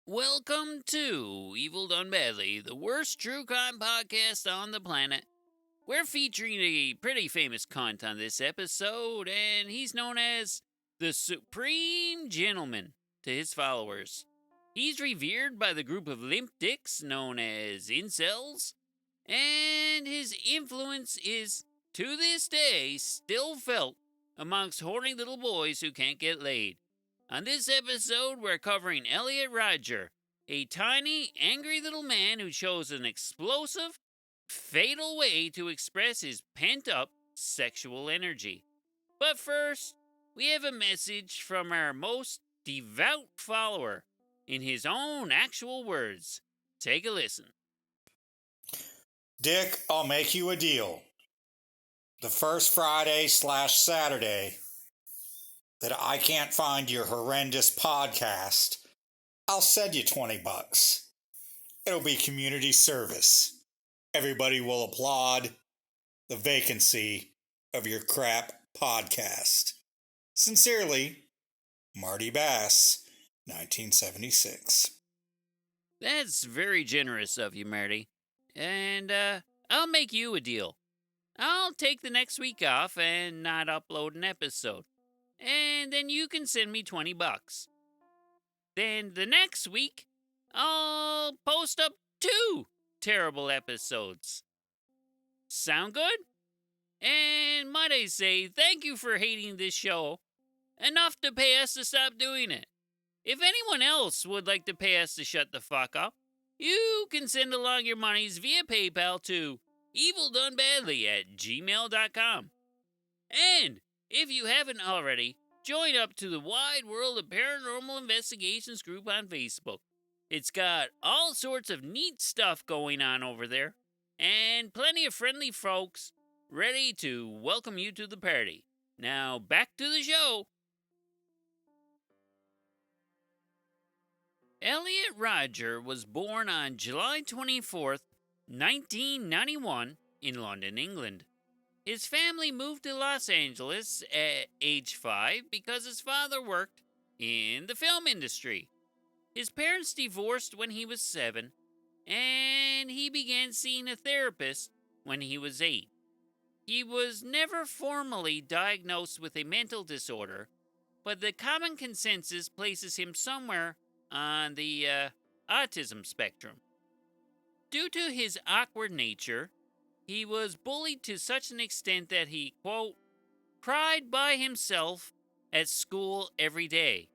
Welcome to Evil Done Badly, the worst true crime podcast on the planet. We're featuring a pretty famous cunt on this episode, and he's known as the Supreme Gentleman to his followers. He's revered by the group of limp dicks known as incels, and his influence is, to this day, still felt amongst horny little boys who can't get laid. On this episode, we're covering Elliot Rodger, a tiny, angry little man who chose an explosive, fatal way to express his pent-up sexual energy. But first, we have a message from our most devout follower, in his own actual words. Take a listen. Dick, I'll make you a deal. The first Friday/Saturday that I can't find your horrendous podcast, I'll send you $20. It'll be community service. Everybody will applaud the vacancy of your crap podcast. Sincerely, Marty Bass, 1976. That's very generous of you, Marty. And, I'll make you a deal. I'll take the next week off and not upload an episode. And then you can send me $20. Then the next week, I'll post up 2 terrible episodes. Sound good? And might I say, thank you for hating this show enough to pay us to stop doing it. If anyone else would like to pay us to shut the fuck up, you can send along your monies via PayPal to evildonebadly@gmail.com. And if you haven't already, join up to the Wide World of Paranormal Investigations group on Facebook. It's got all sorts of neat stuff going on over there, and plenty of friendly folks ready to welcome you to the party. Now, back to the show. Elliot Rodger was born on July 24th, 1991, in London, England. His family moved to Los Angeles at age 5 because his father worked in the film industry. His parents divorced when he was 7, and he began seeing a therapist when he was 8. He was never formally diagnosed with a mental disorder, but the common consensus places him somewhere on the autism spectrum. Due to his awkward nature, he was bullied to such an extent that he, quote, cried by himself at school every day.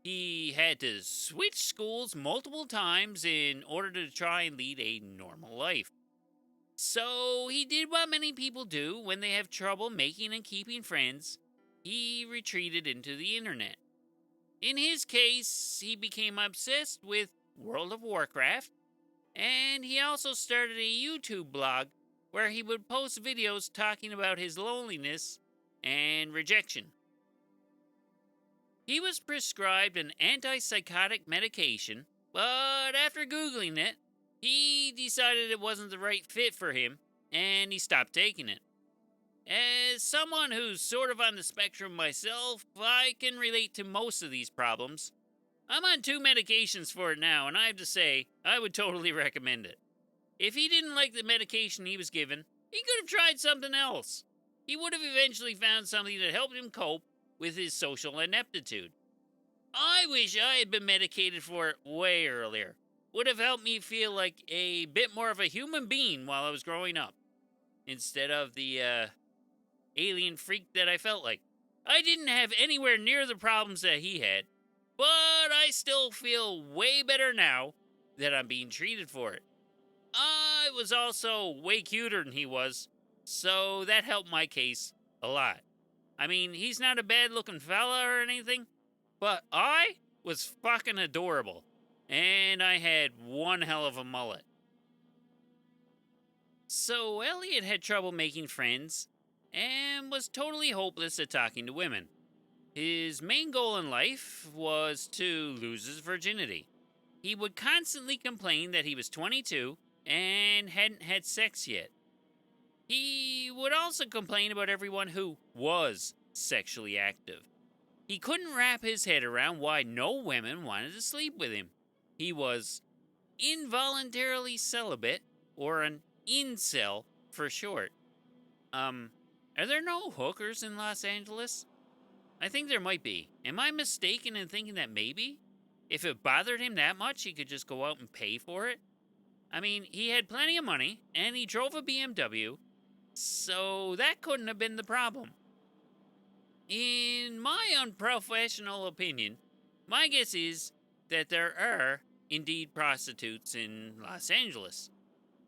He had to switch schools multiple times in order to try and lead a normal life. So he did what many people do when they have trouble making and keeping friends. He retreated into the internet. In his case, he became obsessed with World of Warcraft, and he also started a YouTube blog where he would post videos talking about his loneliness and rejection. He was prescribed an antipsychotic medication, but after Googling it, he decided it wasn't the right fit for him, and he stopped taking it. As someone who's sort of on the spectrum myself, I can relate to most of these problems. I'm on 2 medications for it now, and I have to say, I would totally recommend it. If he didn't like the medication he was given, he could have tried something else. He would have eventually found something that helped him cope with his social ineptitude. I wish I had been medicated for it way earlier. Would have helped me feel like a bit more of a human being while I was growing up, instead of the, alien freak that I felt like. I didn't have anywhere near the problems that he had, but I still feel way better now that I'm being treated for it. I was also way cuter than he was, so that helped my case a lot. I mean, he's not a bad-looking fella or anything, but I was fucking adorable, and I had one hell of a mullet. So Elliot had trouble making friends, and was totally hopeless at talking to women. His main goal in life was to lose his virginity. He would constantly complain that he was 22 and hadn't had sex yet. He would also complain about everyone who was sexually active. He couldn't wrap his head around why no women wanted to sleep with him. He was involuntarily celibate, or an incel for short. Are there no hookers in Los Angeles? I think there might be. Am I mistaken in thinking that maybe? If it bothered him that much, he could just go out and pay for it? I mean, he had plenty of money, and he drove a BMW, so that couldn't have been the problem. In my unprofessional opinion, my guess is that there are indeed prostitutes in Los Angeles.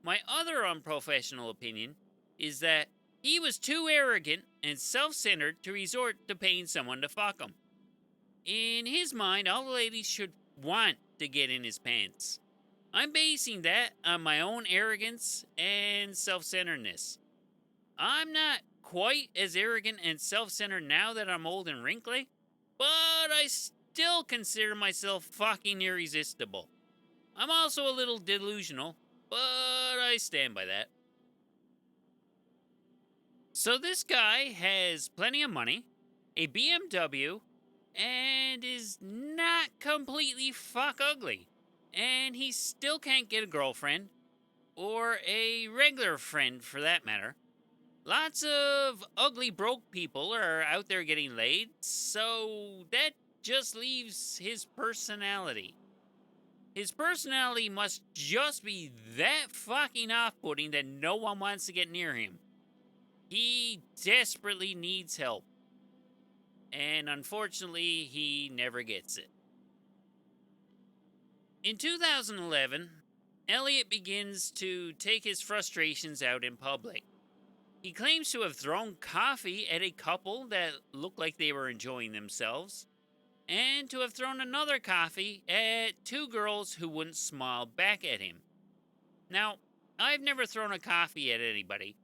My other unprofessional opinion is that he was too arrogant and self centered to resort to paying someone to fuck him. In his mind, all the ladies should want to get in his pants. I'm basing that on my own arrogance and self centeredness. I'm not quite as arrogant and self centered now that I'm old and wrinkly, but I still consider myself fucking irresistible. I'm also a little delusional, but I stand by that. So this guy has plenty of money, a BMW, and is not completely fuck ugly. And he still can't get a girlfriend, or a regular friend for that matter. Lots of ugly broke people are out there getting laid, so that just leaves his personality. His personality must just be that fucking off-putting that no one wants to get near him. He desperately needs help. And unfortunately, he never gets it. In 2011, Elliot begins to take his frustrations out in public. He claims to have thrown coffee at a couple that looked like they were enjoying themselves, and to have thrown another coffee at two girls who wouldn't smile back at him. Now, I've never thrown a coffee at anybody,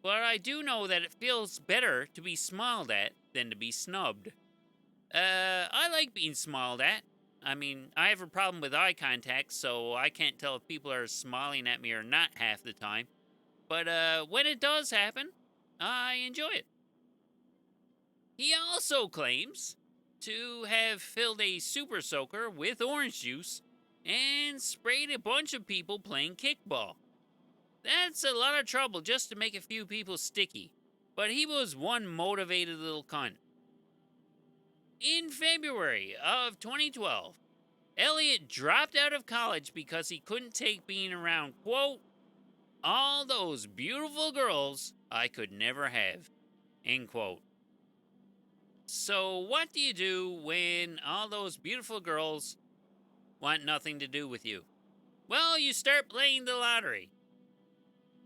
but I do know that it feels better to be smiled at than to be snubbed. I like being smiled at. I mean, I have a problem with eye contact, so I can't tell if people are smiling at me or not half the time. But when it does happen, I enjoy it. He also claims to have filled a super soaker with orange juice and sprayed a bunch of people playing kickball. That's a lot of trouble just to make a few people sticky, but he was one motivated little cunt. In February of 2012, Elliot dropped out of college because he couldn't take being around, quote, all those beautiful girls I could never have, end quote. So what do you do when all those beautiful girls want nothing to do with you? Well, you start playing the lottery.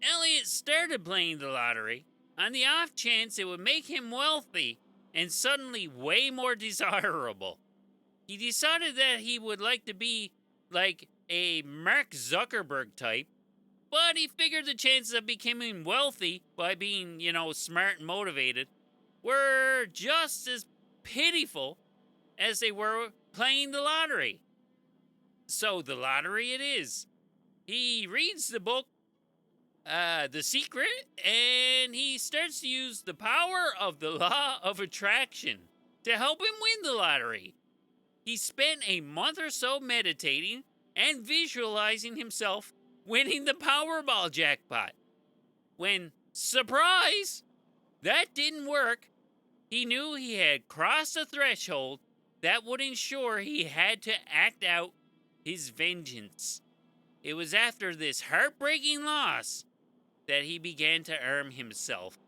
Elliot started playing the lottery on the off chance it would make him wealthy and suddenly way more desirable. He decided that he would like to be like a Mark Zuckerberg type, but he figured the chances of becoming wealthy by being, smart and motivated were just as pitiful as they were playing the lottery. So the lottery it is. He reads the book, The Secret, and he starts to use the power of the law of attraction to help him win the lottery. He spent a month or so meditating and visualizing himself winning the Powerball jackpot. When, surprise, that didn't work, he knew he had crossed a threshold that would ensure he had to act out his vengeance. It was after this heartbreaking loss that he began to arm himself.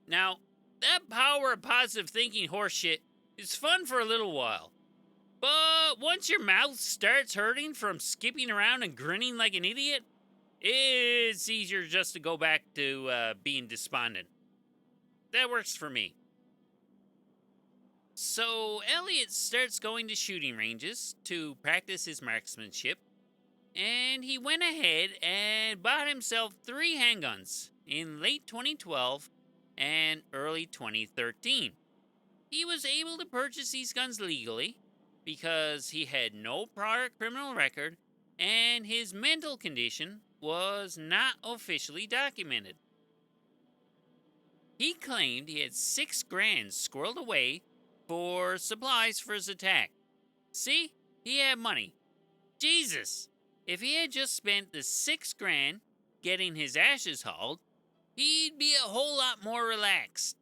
Now, that power of positive thinking horseshit is fun for a little while. But once your mouth starts hurting from skipping around and grinning like an idiot, it's easier just to go back to being despondent. That works for me. So Elliot starts going to shooting ranges to practice his marksmanship, and he went ahead and bought himself 3 handguns in late 2012 and early 2013. He was able to purchase these guns legally because he had no prior criminal record and his mental condition was not officially documented. He claimed he had $6 grand squirreled away for supplies for his attack. See? He had money. Jesus! If he had just spent the 6 grand getting his ashes hauled, he'd be a whole lot more relaxed.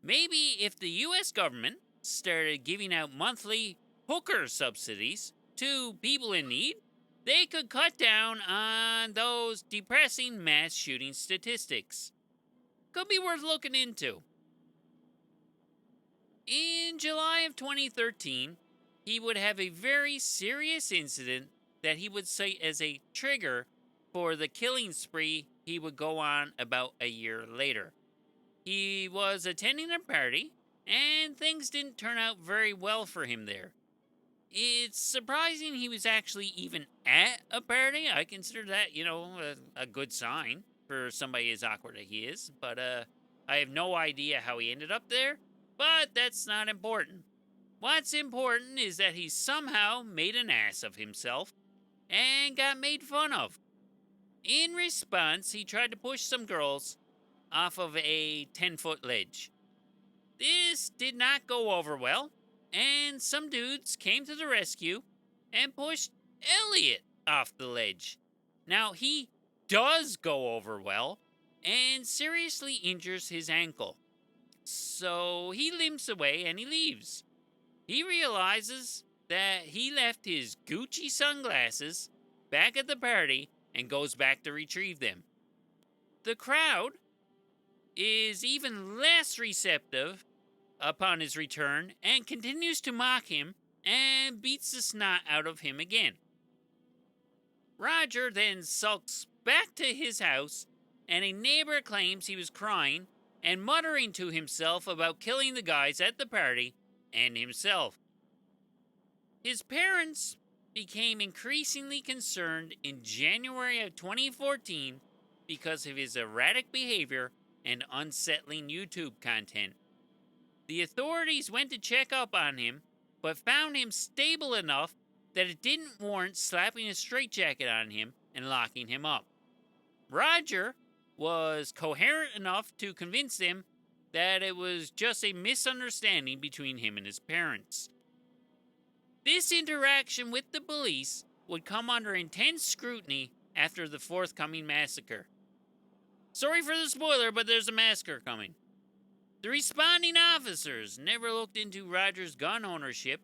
Maybe if the US government started giving out monthly hooker subsidies to people in need, they could cut down on those depressing mass shooting statistics. Could be worth looking into. In July of 2013, he would have a very serious incident that he would cite as a trigger for the killing spree he would go on about a year later. He was attending a party, and things didn't turn out very well for him there. It's surprising he was actually even at a party. I consider that, a good sign for somebody as awkward as he is. But I have no idea how he ended up there, but that's not important. What's important is that he somehow made an ass of himself and got made fun of. In response, he tried to push some girls off of a 10-foot ledge. This did not go over well, and some dudes came to the rescue and pushed Elliot off the ledge. Now, he does go over well and seriously injures his ankle. So he limps away and he leaves. He realizes that he left his Gucci sunglasses back at the party and goes back to retrieve them. The crowd is even less receptive upon his return and continues to mock him and beats the snot out of him again. Rodger then sulks back to his house, and a neighbor claims he was crying and muttering to himself about killing the guys at the party and himself. His parents became increasingly concerned in January of 2014 because of his erratic behavior and unsettling YouTube content. The authorities went to check up on him, but found him stable enough that it didn't warrant slapping a straitjacket on him and locking him up. Rodger was coherent enough to convince them that it was just a misunderstanding between him and his parents. This interaction with the police would come under intense scrutiny after the forthcoming massacre. Sorry for the spoiler, but there's a massacre coming. The responding officers never looked into Rodger's gun ownership,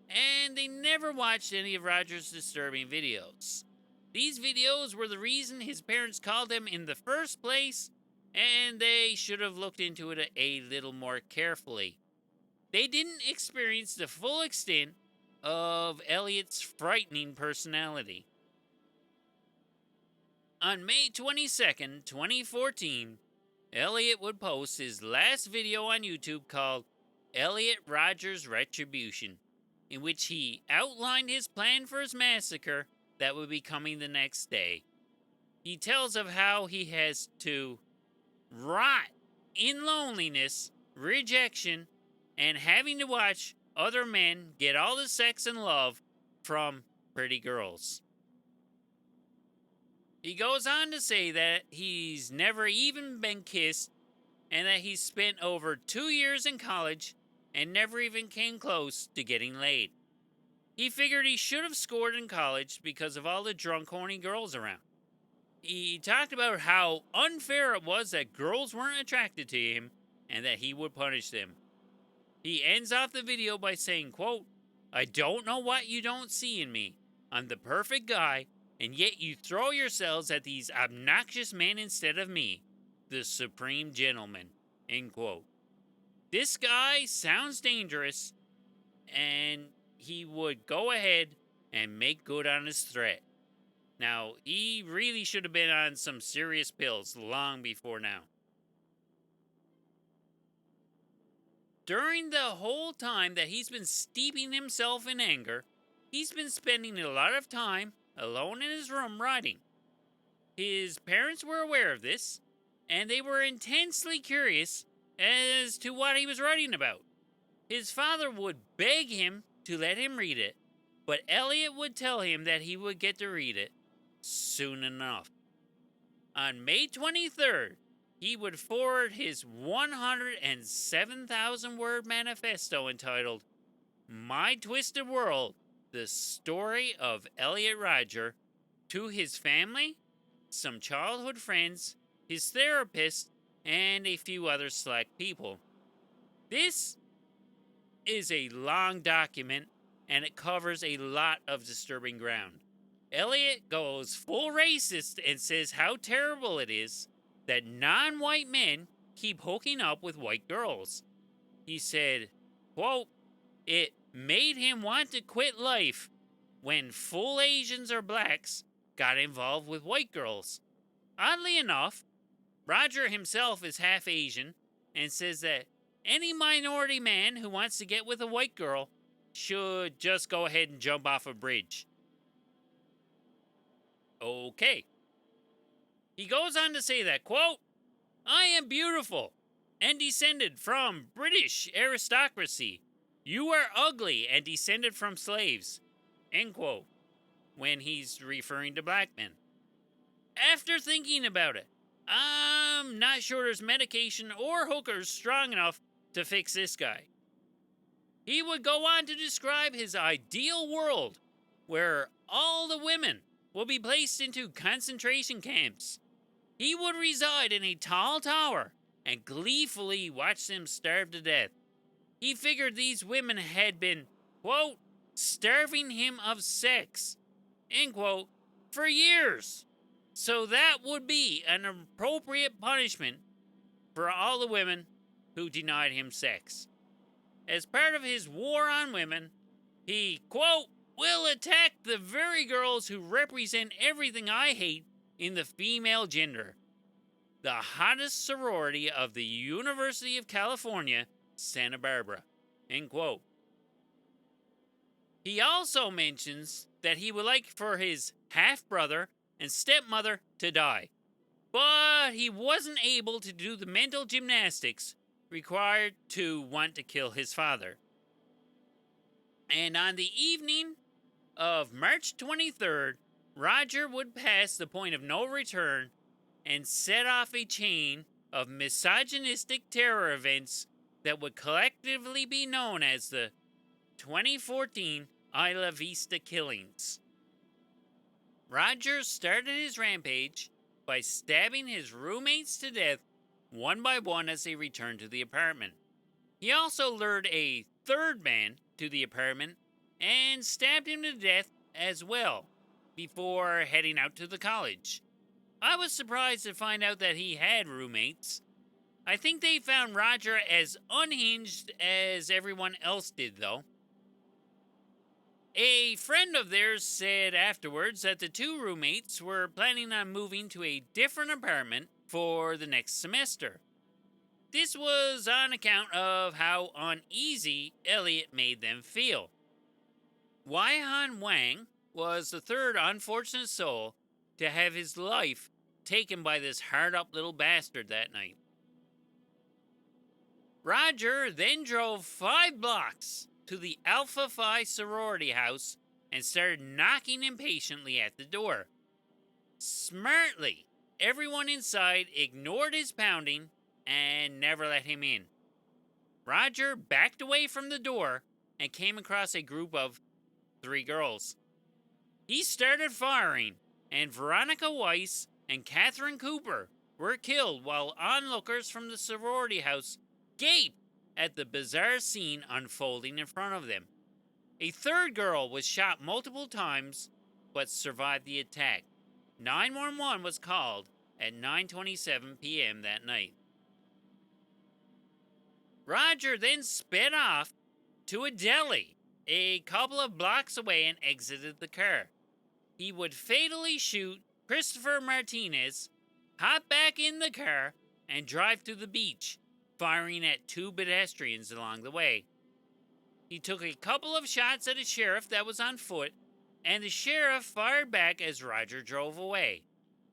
and they never watched any of Rodger's disturbing videos. These videos were the reason his parents called him in the first place, and they should have looked into it a little more carefully. They didn't experience the full extent of Elliot's frightening personality. On May 22nd, 2014, Elliot would post his last video on YouTube called Elliot Rodger's Retribution, in which he outlined his plan for his massacre that would be coming the next day. He tells of how he has to rot in loneliness, rejection, and having to watch other men get all the sex and love from pretty girls. He goes on to say that he's never even been kissed and that he's spent over 2 years in college and never even came close to getting laid. He figured he should have scored in college because of all the drunk, horny girls around. He talked about how unfair it was that girls weren't attracted to him and that he would punish them. He ends off the video by saying, quote, "I don't know what you don't see in me. I'm the perfect guy, and yet you throw yourselves at these obnoxious men instead of me, the supreme gentleman," end quote. This guy sounds dangerous, and he would go ahead and make good on his threat. Now, he really should have been on some serious pills long before now. During the whole time that he's been steeping himself in anger, he's been spending a lot of time alone in his room writing. His parents were aware of this, and they were intensely curious as to what he was writing about. His father would beg him to let him read it, but Elliot would tell him that he would get to read it soon enough. On May 23rd, he would forward his 107,000-word manifesto entitled My Twisted World the story of Elliot Rodger to his family, some childhood friends, his therapist, and a few other select people. This is a long document and it covers a lot of disturbing ground. Elliot goes full racist and says how terrible it is that non white men keep hooking up with white girls. He said, quote, it made him want to quit life when full Asians or blacks got involved with white girls. Oddly enough, Rodger himself is half Asian and says that any minority man who wants to get with a white girl should just go ahead and jump off a bridge. Okay. He goes on to say that, quote, I am beautiful and descended from British aristocracy. You are ugly and descended from slaves. End quote. When he's referring to black men. After thinking about it, I'm not sure there's medication or hookers strong enough to fix this guy. He would go on to describe his ideal world where all the women will be placed into concentration camps. He would reside in a tall tower and gleefully watch them starve to death. He figured these women had been, quote, starving him of sex, end quote, for years. So that would be an appropriate punishment for all the women who denied him sex. As part of his war on women, he, quote, will attack the very girls who represent everything I hate in the female gender. The hottest sorority of the University of California, Santa Barbara, end quote. He also mentions that he would like for his half-brother and stepmother to die, but he wasn't able to do the mental gymnastics required to want to kill his father. And on the evening of March 23rd, Rodger would pass the point of no return and set off a chain of misogynistic terror events that would collectively be known as the 2014 Isla Vista killings. Rodger started his rampage by stabbing his roommates to death one by one as they returned to the apartment. He also lured a third man to the apartment and stabbed him to death as well before heading out to the college. I was surprised to find out that he had roommates. I think they found Rodger as unhinged as everyone else did, though. A friend of theirs said afterwards that the two roommates were planning on moving to a different apartment for the next semester. This was on account of how uneasy Elliot made them feel. Waihan Wang was the third unfortunate soul to have his life taken by this hard-up little bastard that night. Rodger then drove 5 blocks to the Alpha Phi sorority house and started knocking impatiently at the door. Smartly, everyone inside ignored his pounding and never let him in. Rodger backed away from the door and came across a group of 3 girls. He started firing, and Veronica Weiss and Catherine Cooper were killed while onlookers from the sorority house gaped at the bizarre scene unfolding in front of them. A third girl was shot multiple times but survived the attack. 911 was called at 9:27 p.m. that night. Rodger then sped off to a deli a couple of blocks away and exited the car. He would fatally shoot Christopher Martinez, hop back in the car, and drive to the beach, firing at 2 pedestrians along the way. He took a couple of shots at a sheriff that was on foot, and the sheriff fired back as Rodger drove away.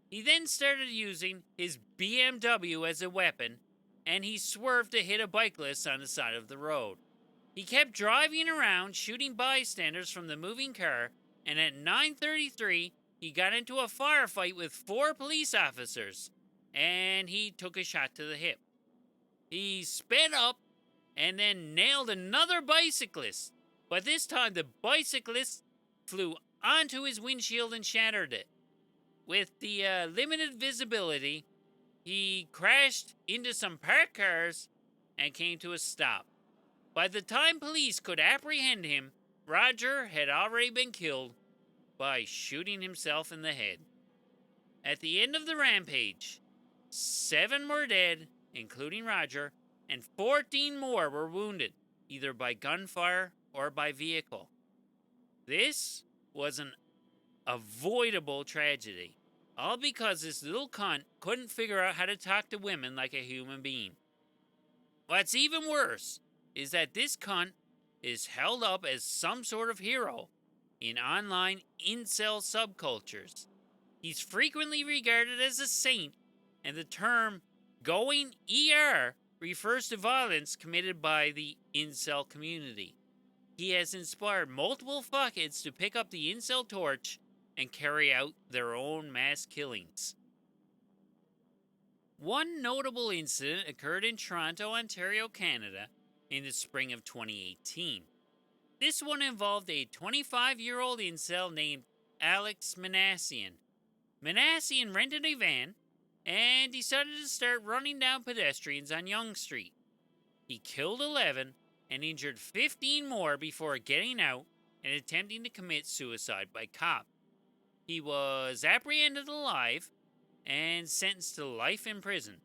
He then started using his BMW as a weapon, and he swerved to hit a bicyclist on the side of the road. He kept driving around, shooting bystanders from the moving car, and at 9:33, he got into a firefight with 4 police officers, and he took a shot to the hip. He sped up and then nailed another bicyclist, but this time the bicyclist flew onto his windshield and shattered it. With the limited visibility, he crashed into some parked cars and came to a stop. By the time police could apprehend him, Rodger had already been killed by shooting himself in the head. At the end of the rampage, 7 were dead, including Rodger, and 14 more were wounded, either by gunfire or by vehicle. This was an avoidable tragedy, all because this little cunt couldn't figure out how to talk to women like a human being. What's even worse is that this cunt is held up as some sort of hero in online incel subcultures. He's frequently regarded as a saint, and the term going ER refers to violence committed by the incel community. He has inspired multiple fuckheads to pick up the incel torch and carry out their own mass killings. One notable incident occurred in Toronto, Ontario, Canada, in the spring of 2018. This one involved a 25-year-old incel named Alex Manassian. Manassian rented a van and decided to start running down pedestrians on Yonge Street. He killed 11 and injured 15 more before getting out and attempting to commit suicide by cop. He was apprehended alive and sentenced to life in prison.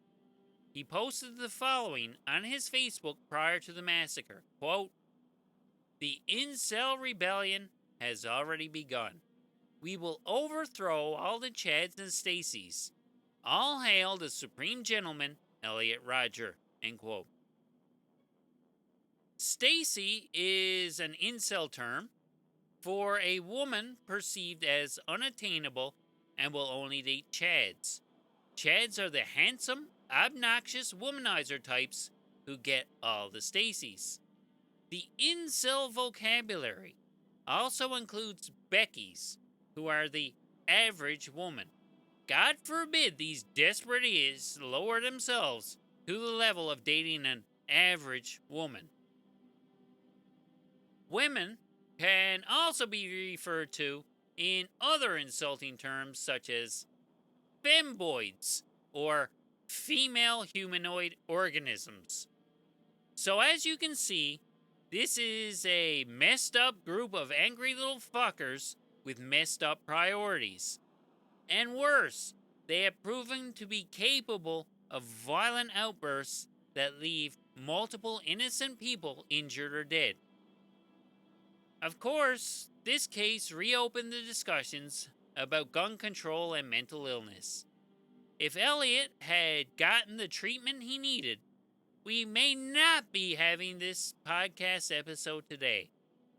He posted the following on his Facebook prior to the massacre, quote, "The incel rebellion has already begun. We will overthrow all the Chads and Stacys. All hail the supreme gentleman, Elliot Rodger," end quote. Stacy is an incel term for a woman perceived as unattainable and will only date Chads. Chads are the handsome, obnoxious womanizer types who get all the Stacys. The incel vocabulary also includes Beckies, who are the average woman. God forbid these desperate idiots lower themselves to the level of dating an average woman. Women can also be referred to in other insulting terms such as femboids or female humanoid organisms. So as you can see, this is a messed up group of angry little fuckers with messed up priorities. And worse, they have proven to be capable of violent outbursts that leave multiple innocent people injured or dead. Of course, this case reopened the discussions about gun control and mental illness. If Elliot had gotten the treatment he needed, we may not be having this podcast episode today,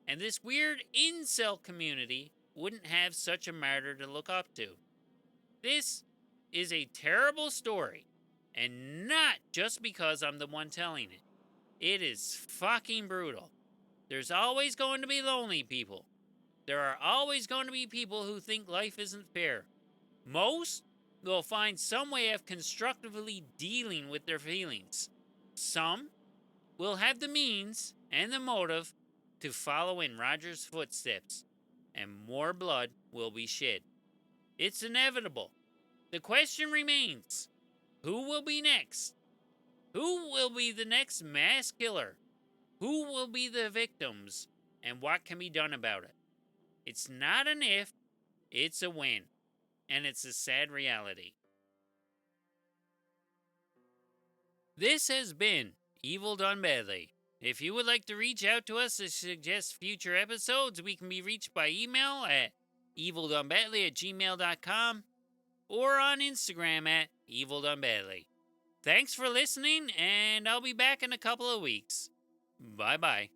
and this weird incel community wouldn't have such a martyr to look up to. This is a terrible story, and not just because I'm the one telling it. It is fucking brutal. There's always going to be lonely people. There are always going to be people who think life isn't fair. Most will find some way of constructively dealing with their feelings. Some will have the means and the motive to follow in Rodger's footsteps, and more blood will be shed. It's inevitable. The question remains, who will be next? Who will be the next mass killer? Who will be the victims, and what can be done about it? It's not an if, it's a when, and it's a sad reality. This has been Evil Done Badly. If you would like to reach out to us to suggest future episodes, we can be reached by email at evildonebadly@gmail.com or on Instagram at evildonebadly. Thanks for listening, and I'll be back in a couple of weeks. Bye-bye.